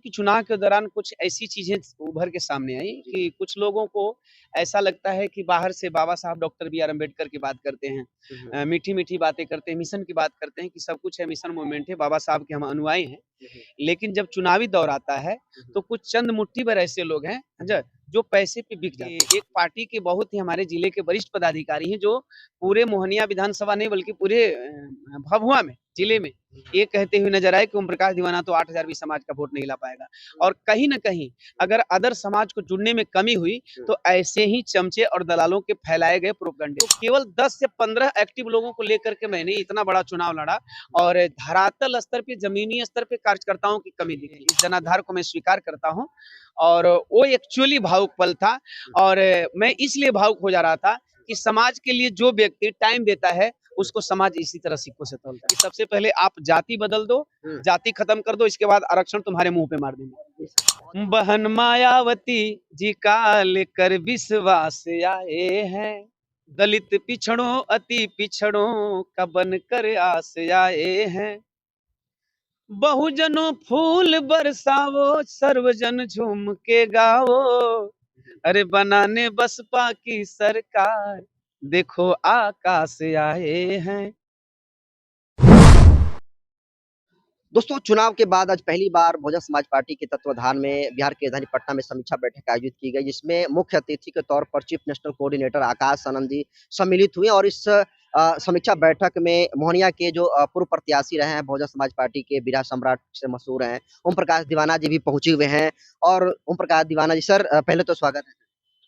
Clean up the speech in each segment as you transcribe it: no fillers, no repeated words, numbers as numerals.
कि चुनाव के दौरान कुछ ऐसी चीजें उभर के सामने आई कि कुछ लोगों को ऐसा लगता है कि बाहर से बाबा साहब डॉक्टर बी आर अम्बेडकर की बात करते हैं, मीठी मीठी बातें करते हैं, मिशन की बात करते हैं कि सब कुछ है, मिशन मूवमेंट है, बाबा साहब के हम अनुयायी हैं। लेकिन जब चुनावी दौर आता है तो कुछ चंद मुट्ठी भर ऐसे लोग हैं जो पैसे पे बिक जाते हैं। एक पार्टी के बहुत ही हमारे जिले के वरिष्ठ पदाधिकारी हैं जो पूरे मोहनिया विधानसभा नहीं बल्कि पूरे भभुआ में जिले में ये कहते हुए नजर आए कि ओम प्रकाश दीवाना तो 8,000 भी समाज का वोट नहीं ला पाएगा। और कहीं न कहीं अगर अदर समाज को जुड़ने में कमी हुई तो ऐसे ही चमचे और दलालों के फैलाए गए प्रोपेगेंडे। तो केवल 10 से 15 एक्टिव लोगों को लेकर के मैंने इतना बड़ा चुनाव लड़ा और धरातल स्तर पे, जमीनी स्तर पे कार्यकर्ताओं की कमी दिखी। इस जनाधार को मैं स्वीकार करता हूँ और वो एक्चुअली भावुक पल था और मैं इसलिए भावुक हो जा रहा था कि समाज के लिए जो व्यक्ति टाइम देता है उसको समाज इसी तरह सिक्कों से तोलता है। सबसे पहले आप जाति बदल दो, जाति खत्म कर दो, इसके बाद आरक्षण तुम्हारे मुंह पे मार देंगे। बहन मायावती जी का लेकर विश्वास आए हैं, दलित पिछड़ों अति पिछड़ों का बनकर आस आए हैं। बहुजनों फूल बरसावो, सर्वजन झूम के गावो, अरे बनाने बसपा की सरकार, देखो आकाश आए हैं। दोस्तों, चुनाव के बाद आज पहली बार बहुजन समाज पार्टी के तत्वाधान में बिहार की राजधानी पटना में समीक्षा बैठक आयोजित की गई, जिसमें मुख्य अतिथि के तौर पर chief national coordinator Akash Anand ji सम्मिलित हुए। और इस समीक्षा बैठक में मोहनिया के जो पूर्व प्रत्याशी रहे हैं बहुजन समाज पार्टी के बिरहा सम्राट से मशहूर हैं ओम प्रकाश दीवाना जी भी पहुंचे हुए हैं। और ओम प्रकाश दीवाना जी सर, पहले तो स्वागत है।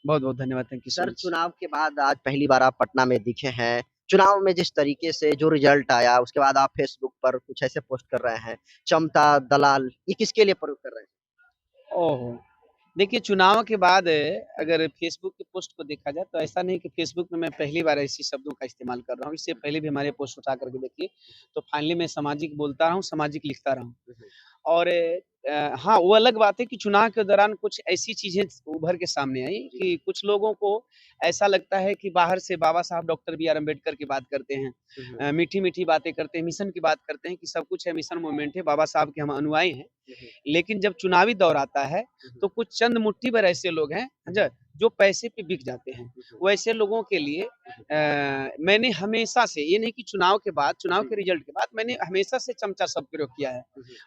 बहुत बहुत धन्यवाद। थैंक यू सर, चुनाव के बाद आज पहली बार आप पटना में दिखे हैं। चुनाव में जिस तरीके से जो रिजल्ट आया उसके बाद आप फेसबुक पर कुछ ऐसे पोस्ट कर रहे हैं, चमता दलाल, ये किसके लिए प्रयोग कर रहे हैं? ओहो, देखिए चुनाव के बाद अगर फेसबुक के पोस्ट को देखा जाए तो ऐसा नहीं कि फेसबुक में मैं पहली बार ऐसी शब्दों का इस्तेमाल कर रहा हूँ। इससे पहले भी हमारे पोस्ट उठा करके देखिए तो फाइनली मैं सामाजिक बोलता रहा हूँ, सामाजिक लिखता रहा हूँ। और हाँ, वो अलग बात है कि चुनाव के दौरान कुछ ऐसी चीजें उभर के सामने आई कि कुछ लोगों को ऐसा लगता है कि बाहर से बाबा साहब डॉक्टर बी आर अम्बेडकर की बात करते हैं, मीठी मीठी बातें करते हैं, मिशन की बात करते हैं कि सब कुछ है, मिशन मूवमेंट है, बाबा साहब के हम अनुयायी हैं। लेकिन जब चुनावी दौर आता है तो कुछ चंद मुट्ठी भर ऐसे लोग हैं जो पैसे पे बिक जाते हैं। वैसे लोगों के लिए मैंने हमेशा से, ये नहीं कि चुनाव के बाद, चुनाव के रिजल्ट के बाद, मैंने हमेशा से चमचा शब्द प्रयोग किया है।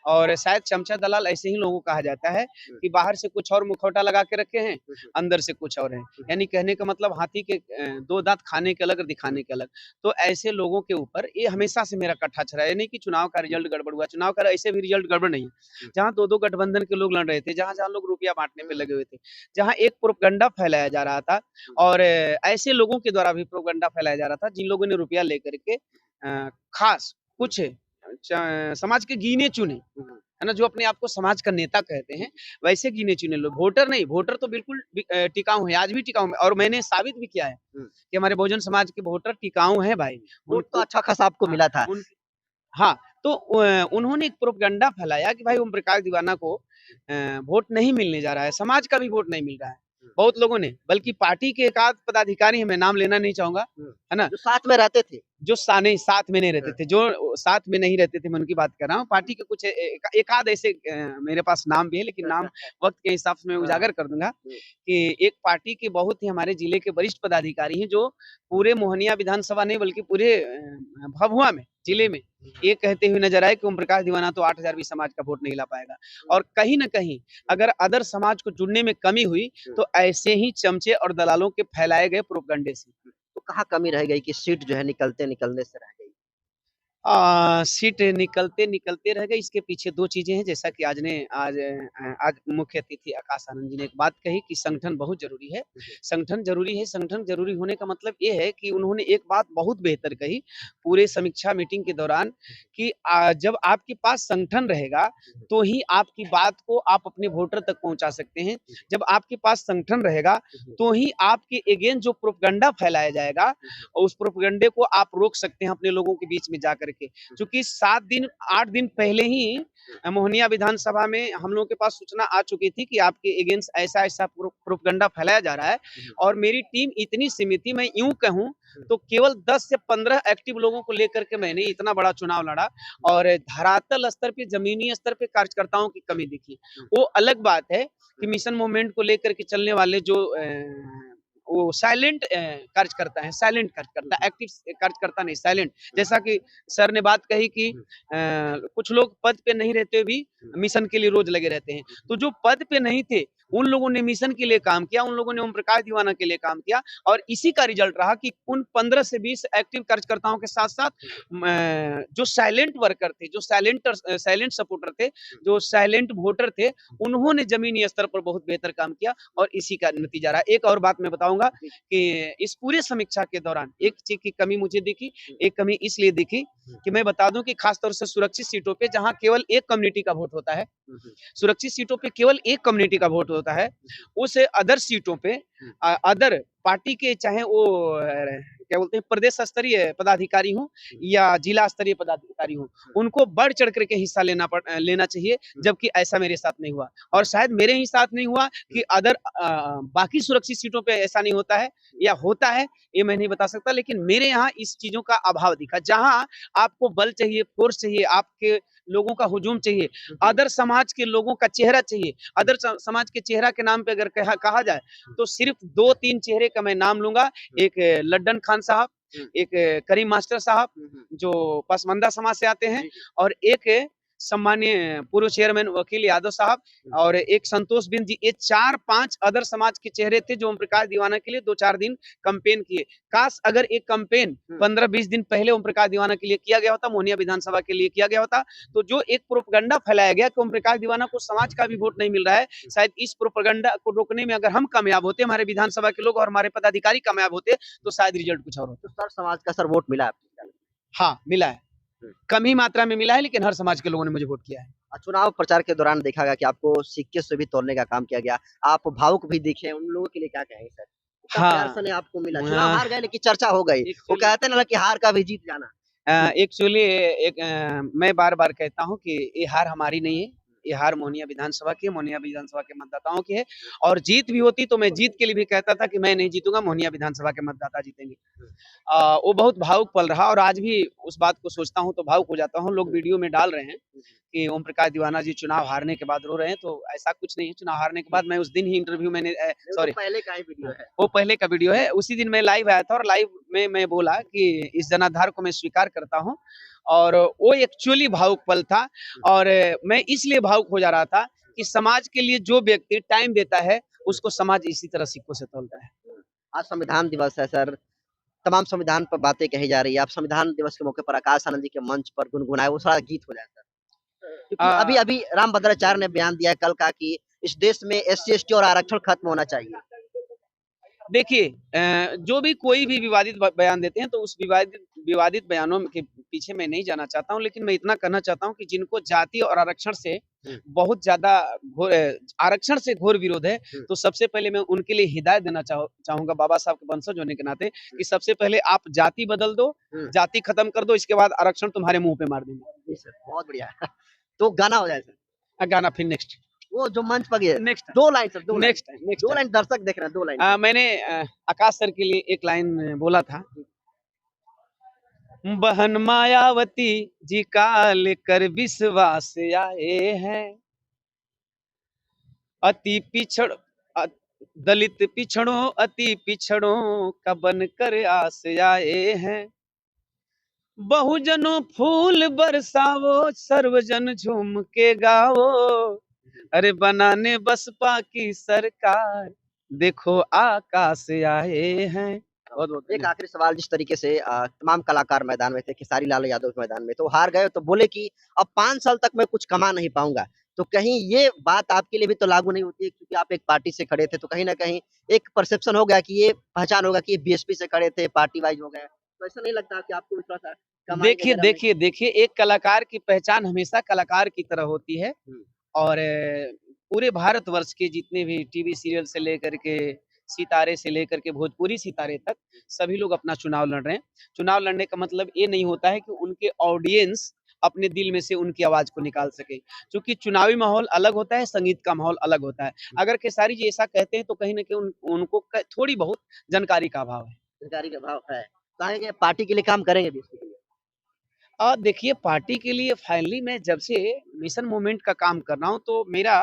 और शायद चमचा दलाल ऐसे ही लोगों को कहा जाता है कि बाहर से कुछ और मुखौटा लगा के रखे हैं, अंदर से कुछ और है। यानी कहने का मतलब हाथी के दो दांत, खाने के अलग और दिखाने के अलग। तो ऐसे लोगों के ऊपर ये हमेशा से मेरा कट्ठा छरा है। नहीं कि चुनाव का रिजल्ट गड़बड़ हुआ, चुनाव का ऐसे भी रिजल्ट गड़बड़ नहीं है। जहाँ दो गठबंधन के लोग लड़ रहे थे, जहाँ लोग रुपया बांटने में लगे हुए थे, जहाँ एक प्रोपगंडा फैलाया जा रहा था और ऐसे लोगों के द्वारा भी प्रोपगंडा फैलाया जा रहा था जिन लोगों ने रुपया लेकर के खास कुछ समाज के गिने चुने, है ना, जो अपने आप को समाज का नेता कहते हैं, वैसे गिने चुने लोग, वोटर नहीं। वोटर तो बिल्कुल टिकाऊ है, आज भी टिकाऊ है और मैंने साबित भी किया है कि हमारे बहुजन समाज के वोटर टिकाऊ हैं भाई। वोट तो अच्छा खासा आपको मिला था। हाँ, तो उन्होंने एक प्रोपगंडा फैलाया कि भाई ओम प्रकाश दीवाना को वोट नहीं मिलने जा रहा है, समाज का भी वोट नहीं मिल रहा है। बहुत लोगों ने, बल्कि पार्टी के एक आध पदाधिकारी हैं, मैं नाम लेना नहीं चाहूंगा, है ना, जो साथ में रहते थे, जो साथ में नहीं रहते थे, जो साथ में नहीं रहते थे, मैं उनकी बात कर रहा हूँ। पार्टी के कुछ एक आध ऐसे मेरे पास नाम भी है, लेकिन नाम वक्त के हिसाब से मैं उजागर कर दूंगा कि एक पार्टी के बहुत ही हमारे जिले के वरिष्ठ पदाधिकारी हैं जो पूरे मोहनिया विधानसभा नहीं बल्कि पूरे भभुआ में जिले में ये कहते हुए नजर आए कि ओम प्रकाश दीवाना तो 8,000 भी समाज का वोट नहीं ला पाएगा। और कहीं न कहीं अगर अदर समाज को जुड़ने में कमी हुई तो ऐसे ही चमचे और दलालों के फैलाए गए प्रोपगंडे से। तो कहाँ कमी रह गई कि सीट जो है निकलते निकलने से रह गई? सीट निकलते रह गए। इसके पीछे दो चीजें हैं, जैसा कि आज मुख्य अतिथि आकाश आनंद जी ने एक बात कही कि संगठन बहुत जरूरी है। संगठन जरूरी है, संगठन जरूरी होने का मतलब ये है कि उन्होंने एक बात बहुत बेहतर कही पूरे समीक्षा मीटिंग के दौरान कि जब आपके पास संगठन रहेगा तो ही आपकी बात को आप अपने वोटर तक पहुंचा सकते हैं। जब आपके पास संगठन रहेगा तो ही आपके अगेंस्ट जो प्रोपगंडा फैलाया जाएगा उस प्रोपगंडे को आप रोक सकते हैं अपने लोगों के बीच में जाकर करके, चूंकि 8 दिन पहले ही मोहनिया विधानसभा में हम लोगों के पास सूचना आ चुकी थी कि आपके अगेंस्ट ऐसा ऐसा प्रोपगंडा फैलाया जा रहा है, और मेरी टीम इतनी सीमित थी, मैं यूं कहूं तो केवल 10 से 15 एक्टिव लोगों को लेकर के मैंने इतना बड़ा चुनाव लड़ा, और धरातल स्तर पे, जमीनी स्तर पे कार्यकर्ताओं की कमी दिखी। वो अलग बात है कि मिशन मूवमेंट को लेकर के चलने वाले जो वो साइलेंट कार्यकर्ता है, साइलेंट कार्यकर्ता, एक्टिव कार्यकर्ता नहीं, साइलेंट। जैसा कि सर ने बात कही कि कुछ लोग पद पे नहीं रहते भी मिशन के लिए रोज लगे रहते हैं, तो जो पद पे नहीं थे उन लोगों ने मिशन के लिए काम किया, उन लोगों ने ओम प्रकाश दीवाना के लिए काम किया, और इसी का रिजल्ट रहा कि उन 15 से 20 एक्टिव कार्यकर्ताओं के साथ साथ जो साइलेंट वर्कर थे, जो साइलेंट सपोर्टर थे, जो साइलेंट वोटर थे, उन्होंने जमीनी स्तर पर बहुत बेहतर काम किया, और इसी का नतीजा रहा। एक और बात मैं बताऊंगा कि इस पूरे समीक्षा के दौरान एक चीज की कमी मुझे दिखी। एक कमी इसलिए दिखी कि मैं बता दूं कि खासतौर से सुरक्षित सीटों पे जहां केवल एक कम्युनिटी का वोट होता है, सुरक्षित सीटों पे केवल एक कम्युनिटी का वोट होता है, उस अदर सीटों पे अदर पार्टी के, चाहे वो क्या बोलते हैं प्रदेश स्तरीय पदाधिकारी हो या जिला स्तरीय पदाधिकारी हो, उनको बढ़ चढ़ करके हिस्सा लेना चाहिए, जबकि ऐसा मेरे साथ नहीं हुआ, और शायद मेरे ही साथ नहीं हुआ कि अदर बाकी सुरक्षित सीटों पे ऐसा नहीं होता है, या होता है ये मैं नहीं बता सकता, लेकिन मेरे यहाँ इस चीजों का अभाव दिखा। जहां आपको बल चाहिए, फोर्स चाहिए, आपके लोगों का हुजूम चाहिए, अदर समाज के लोगों का चेहरा चाहिए, अदर समाज के चेहरा के नाम पे अगर कहा जाए तो सिर्फ 2-3 चेहरे का मैं नाम लूंगा। एक लड्डन खान साहब, एक करीम मास्टर साहब जो पसमंदा समाज से आते हैं, और एक सम्मानीय पूर्व चेयरमैन वकील यादव साहब, और एक संतोष बिंद जी। ये 4-5 अदर समाज के चेहरे थे जो ओम प्रकाश दीवाना के लिए 2-4 दिन कैंपेन किए। काश अगर एक कैंपेन 15-20 दिन पहले ओम प्रकाश दीवाना के लिए किया गया होता, मोहनिया विधानसभा के लिए किया गया होता, तो जो एक प्रोपगंडा फैलाया गया कि ओम प्रकाश दीवाना को समाज का भी वोट नहीं मिल रहा है, शायद इस प्रोपगंडा को रोकने में अगर हम कामयाब होते, हमारे विधानसभा के लोग और हमारे पदाधिकारी कामयाब होते, तो शायद रिजल्ट कुछ और होता। तो सर समाज का सर वोट मिला आपको? हाँ, मिला है, कम ही मात्रा में मिला है, लेकिन हर समाज के लोगों ने मुझे वोट किया है। चुनाव प्रचार के दौरान देखा गया कि आपको सिक्के से भी तोड़ने का काम किया गया, आप भावुक भी दिखे, उन लोगों के लिए क्या कहेंगे सर? प्यार से आपको मिला, चुनाव हार गए लेकिन चर्चा हो गई, वो कहते ना कि हार का भी जीत जाना। एक्चुअली मैं बार-बार कहता हूँ कि ये हार हमारी नहीं है, ये हार मोहनिया विधानसभा की है, मोहनिया विधानसभा के मतदाताओं की है, और जीत भी होती तो मैं जीत के लिए भी कहता था कि मैं नहीं जीतूंगा, मोहनिया विधानसभा के मतदाता जीतेंगे। वो बहुत भावुक पल रहा, और आज भी उस बात को सोचता हूँ तो भावुक हो जाता हूँ। लोग वीडियो में डाल रहे हैं कि ओम प्रकाश दीवाना जी चुनाव हारने के बाद रो रहे हैं, तो ऐसा कुछ नहीं है। चुनाव हारने के बाद मैं उस दिन ही इंटरव्यू मैंने सॉरी पहले का ही वीडियो है, वो पहले का वीडियो है, उसी दिन मैं लाइव आया था, और लाइव में मैं बोला कि इस जनाधार को मैं स्वीकार करता हूँ, और वो एक्चुअली भावुक पल था, और मैं इसलिए भावुक हो जा रहा था कि समाज के लिए जो व्यक्ति टाइम देता है उसको समाज इसी तरह सिक्कों से तोलता है। आज संविधान दिवस है सर, तमाम संविधान पर बातें कही जा रही है, आप संविधान दिवस के मौके पर आकाश आनंद जी के मंच पर गुनगुनाए, वो सारा गीत हो जाए सर। क्योंकि अभी रामभद्राचार्य ने बयान दिया है कल का कि इस देश में SC ST और आरक्षण खत्म होना चाहिए। देखिए, जो भी कोई भी विवादित बयान देते हैं तो उस विवादित बयानों के पीछे मैं नहीं जाना चाहता हूं, लेकिन मैं इतना कहना चाहता हूं कि जिनको जाति और आरक्षण से बहुत ज्यादा आरक्षण से घोर विरोध है, तो सबसे पहले मैं उनके लिए हिदायत देना चाहूंगा बाबा साहब के वंशज होने के नाते, कि सबसे पहले आप जाति बदल दो, जाति खत्म कर दो, इसके बाद आरक्षण तुम्हारे मुंह पे मार देंगे। बहुत बढ़िया। तो गाना हो जाए सर, गाना फिर नेक्स्ट, वो जो मंच पर गए next 2 line sir, 2 next line दर्शक देख रहे हैं, 2 लाइन। मैंने आकाश सर के लिए एक लाइन बोला था, बहन मायावती जी का लेकर विश्वास आए हैं, अति पिछड़ दलित पिछड़ों अति पिछड़ों का बनकर आस आए हैं, बहुजनों फूल बरसावो सर्वजन झूम के गाओ, अरे बनाने बसपा की सरकार देखो आकाश आए हैं। बहुत बहुत एक आखिरी सवाल, जिस तरीके से तमाम कलाकार मैदान में थे, खेसारी लाल यादव मैदान में, तो हार गए तो बोले कि अब 5 साल तक मैं कुछ कमा नहीं पाऊंगा, तो कहीं ये बात आपके लिए भी तो लागू नहीं होती है, क्योंकि आप एक पार्टी से खड़े थे, तो कहीं ना कहीं एक परसेप्शन हो गया कि ये पहचान होगा कि ये BSP से खड़े थे, पार्टी वाइज हो गए, तो ऐसा नहीं लगता कि आपको भी थोड़ा सा? देखिए, एक कलाकार की पहचान हमेशा कलाकार की तरह होती है, और पूरे भारतवर्ष के जितने भी टीवी सीरियल से लेकर के सितारे से लेकर के भोजपुरी सितारे तक सभी लोग अपना चुनाव लड़ रहे हैं। चुनाव लड़ने का मतलब ये नहीं होता है कि उनके ऑडियंस अपने दिल में से उनकी आवाज़ को निकाल सके। चूँकि चुनावी माहौल अलग होता है, संगीत का माहौल अलग होता है। अगर खेसारी जी ऐसा कहते हैं तो कहीं न कहीं उनको क थोड़ी बहुत जानकारी का अभाव है। जानकारी का अभाव है। कहेंगे पार्टी के लिए काम करेंगे भी इसके लिए। देखिए पार्टी के लिए फाइनली मैं जब से मिशन मूवमेंट का काम कर रहा हूँ तो मेरा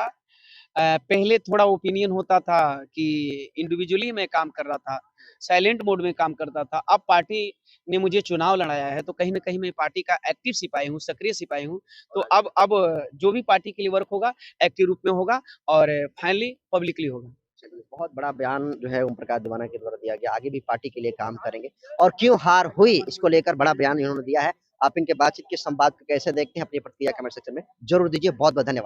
पहले थोड़ा ओपिनियन होता था कि इंडिविजुअली मैं काम कर रहा था, साइलेंट मोड में काम करता था। अब पार्टी ने मुझे चुनाव लड़ाया है तो कहीं न कहीं मैं पार्टी का एक्टिव सिपाही हूँ, सक्रिय सिपाही हूँ। तो अब जो भी पार्टी के लिए वर्क होगा, एक्टिव रूप में होगा और फाइनली पब्लिकली होगा। चलिए, बहुत बड़ा बयान जो है ओम प्रकाश दीवाना के द्वारा दिया गया। आगे भी पार्टी के लिए काम करेंगे और क्यों हार हुई इसको लेकर बड़ा बयान इन्होंने दिया है। आप इनके बातचीत के संवाद को कैसे देखते हैं अपनी प्रतिक्रिया कमेंट सेक्शन में ज़रूर दीजिए। बहुत-बहुत धन्यवाद।